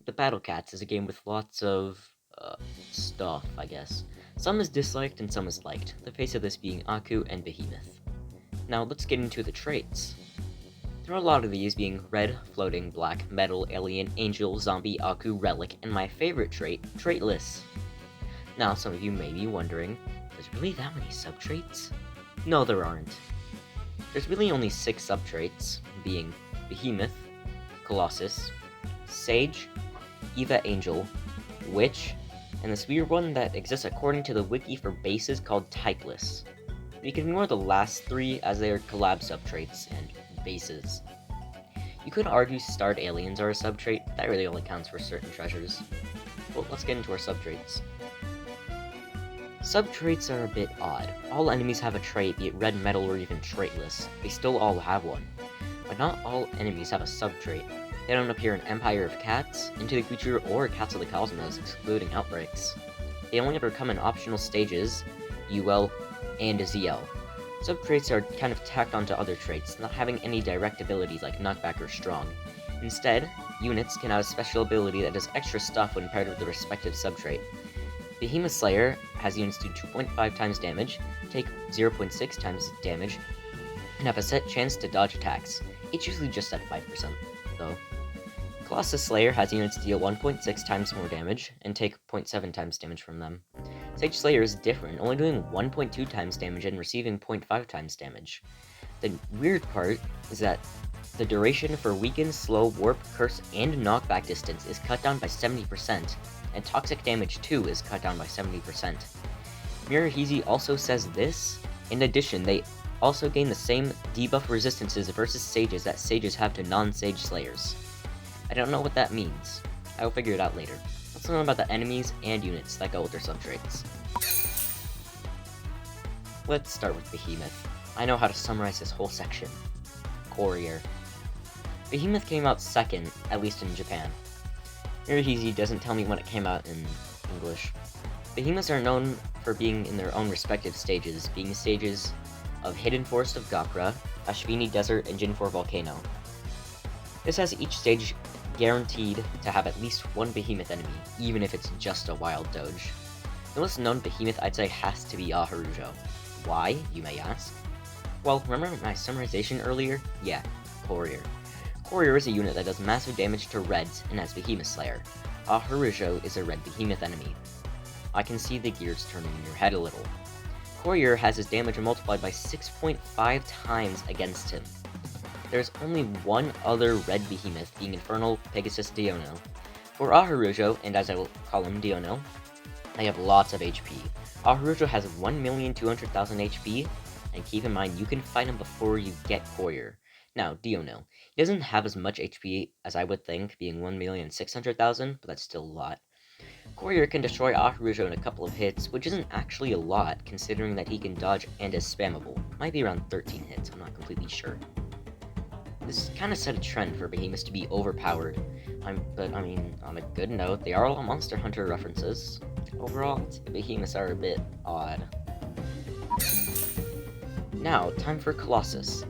The Battle Cats is a game with lots of stuff, I guess. Some is disliked and some is liked, the face of this being Aku and Behemoth. Now let's get into the traits. There are a lot of these being red, floating, black, metal, alien, angel, zombie, Aku, relic, and my favorite trait, traitless. Now some of you may be wondering, there's really that many subtraits? No, there aren't. There's really only 6 subtraits, being Behemoth, Colossus, Sage, Eva Angel, Witch, and this weird one that exists according to the wiki for bases called Typeless. You can ignore the last 3 as they are collab subtraits and bases. You could argue starred aliens are a subtrait, but that really only counts for certain treasures. Well, let's get into our subtraits. Subtraits are a bit odd. All enemies have a trait, be it red, metal, or even traitless. They still all have one. But not all enemies have a subtrait. They don't appear in Empire of Cats, Into the Future, or Cats of the Cosmos, excluding Outbreaks. They only ever come in optional stages, UL and ZL. Subtraits are kind of tacked onto other traits, not having any direct abilities like Knockback or Strong. Instead, units can have a special ability that does extra stuff when paired with the respective subtrait. Behemoth Slayer has units do 2.5 times damage, take 0.6 times damage, and have a set chance to dodge attacks. It's usually just at 5%, though. Colossus Slayer has units deal 1.6 times more damage, and take 0.7 times damage from them. Sage Slayer is different, only doing 1.2 times damage and receiving 0.5 times damage. The weird part is that the duration for Weaken, Slow, Warp, Curse, and Knockback distance is cut down by 70%, and Toxic Damage too is cut down by 70%. Mirahizi also says this. In addition, they also gain the same debuff resistances versus Sages that Sages have to non-Sage Slayers. I don't know what that means. I will figure it out later. Let's learn about the enemies and units that go with their subtraits. Let's start with Behemoth. I know how to summarize this whole section. Courier. Behemoth came out second, at least in Japan. Mirahizi doesn't tell me when it came out in English. Behemoths are known for being in their own respective stages, being stages of Hidden Forest of Gakra, Ashvini Desert, and Jinfor Volcano. This has each stage guaranteed to have at least one Behemoth enemy, even if it's just a wild doge. The most known Behemoth I'd say has to be Aharujo. Why, you may ask? Well, remember my summarization earlier? Yeah, Courier. Courier is a unit that does massive damage to reds and has Behemoth Slayer. Aharujo is a red Behemoth enemy. I can see the gears turning in your head a little. Courier has his damage multiplied by 6.5 times against him. There's only one other red Behemoth, being Infernal Pegasus Diono. For Aharujo, and as I will call him Diono, they have lots of HP. Aharujo has 1,200,000 HP, and keep in mind you can fight him before you get Courier. Now, Diono. He doesn't have as much HP as I would think, being 1,600,000, but that's still a lot. Courier can destroy Aharujo in a couple of hits, which isn't actually a lot, considering that he can dodge and is spammable. Might be around 13 hits, I'm not completely sure. This kind of set a trend for Behemoths to be overpowered, but on a good note, they are all Monster Hunter references. Overall, Behemoths are a bit odd. Now, time for Colossus.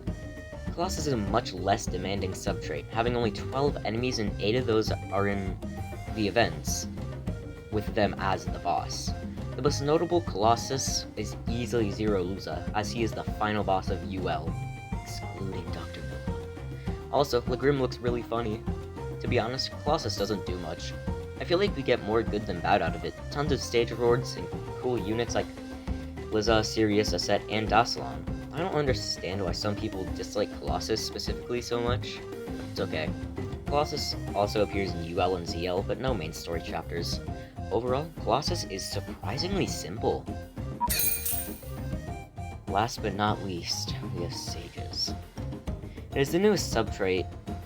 Colossus is a much less demanding subtrait, having only 12 enemies and 8 of those are in the events, with them as the boss. The most notable Colossus is easily Zero Luza, as he is the final boss of UL, excluding Dr. Nova. Also, Legrim looks really funny. To be honest, Colossus doesn't do much. I feel like we get more good than bad out of it. Tons of stage rewards and cool units like Liza, Sirius, Aset, and Dasalon. I don't understand why some people dislike Colossus specifically so much. It's okay. Colossus also appears in UL and ZL, but no main story chapters. Overall, Colossus is surprisingly simple. Last but not least, we have Sages. It is the newest subtrait,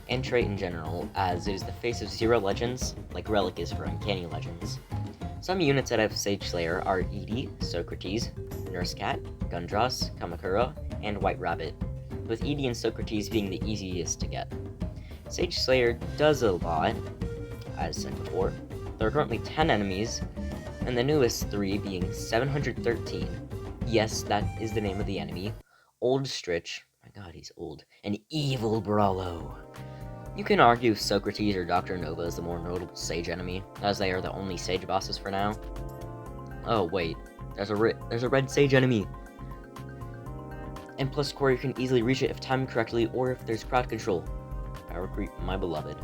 and trait in general, as it is the face of Zero Legends, like Relic is for Uncanny Legends. Some units that have Sage Slayer are Edie, Socrates, Nurse Cat, Gundross, Kamakura, and White Rabbit, with Edie and Socrates being the easiest to get. Sage Slayer does a lot, as said before. There are currently 10 enemies, and the newest 3 being 713. Yes, that is the name of the enemy. Old Stritch, my god, he's old, and Evil Brawlo. You can argue Socrates or Dr. Nova is the more notable sage enemy, as they are the only sage bosses for now. Oh wait, there's a red sage enemy! And plus Courier can easily reach it if timed correctly or if there's crowd control. Power creep, my beloved.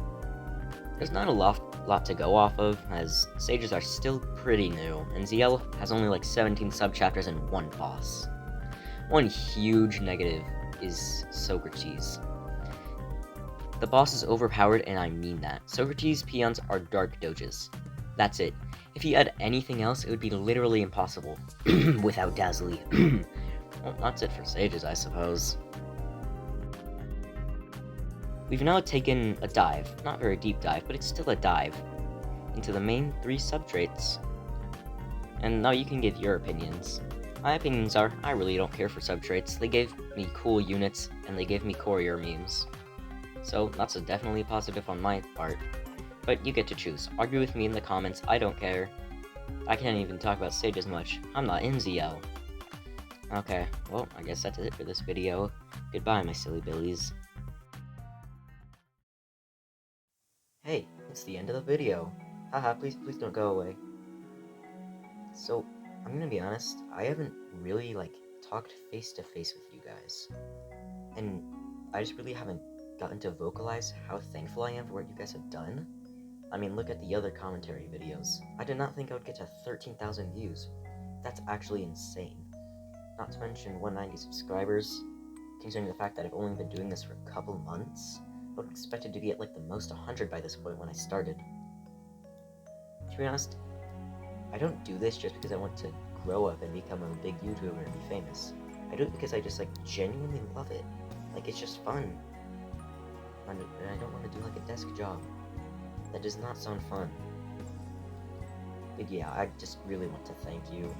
There's not a lot to go off of, as sages are still pretty new, and ZL has only like 17 subchapters and one boss. One huge negative is Socrates. The boss is overpowered, and I mean that. Socrates' peons are dark doges. That's it. If he had anything else, it would be literally impossible. Without Dazzly. Well, that's it for sages, I suppose. We've now taken a dive, not very deep dive, but it's still a dive, into the main 3 subtraits. And now you can give your opinions. My opinions are, I really don't care for subtraits. They gave me cool units, and they gave me courier memes. So that's definitely positive on my part. But you get to choose. Argue with me in the comments, I don't care. I can't even talk about sages much. I'm not in ZL. Okay, well, I guess that's it for this video. Goodbye, my silly billies. Hey, it's the end of the video. Haha, please don't go away. So, I'm gonna be honest, I haven't really, talked face-to-face with you guys. And I just really haven't gotten to vocalize how thankful I am for what you guys have done. I mean, look at the other commentary videos. I did not think I would get to 13,000 views. That's actually insane. Not to mention 190 subscribers, considering the fact that I've only been doing this for a couple months. I would have expected to be at the most 100 by this point when I started. To be honest, I don't do this just because I want to grow up and become a big YouTuber and be famous. I do it because I just genuinely love it. It's just fun. And I don't want to do a desk job. That does not sound fun. But yeah, I just really want to thank you.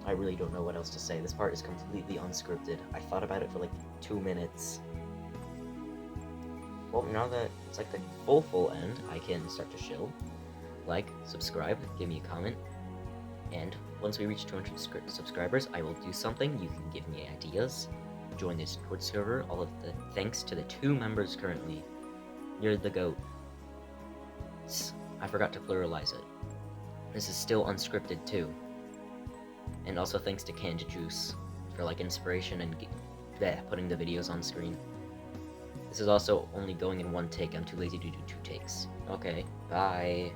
I really don't know what else to say. This part is completely unscripted. I thought about it for 2 minutes. Well, now that it's the full end, I can start to chill. Subscribe, give me a comment. And once we reach 200 subscribers, I will do something. You can give me ideas. Join the Discord server. All of the thanks to the 2 members currently. You're the GOAT. I forgot to pluralize it. This is still unscripted too. And also thanks to Canned Juice for inspiration and putting the videos on screen. This is also only going in 1 take. I'm too lazy to do 2 takes. Okay, bye.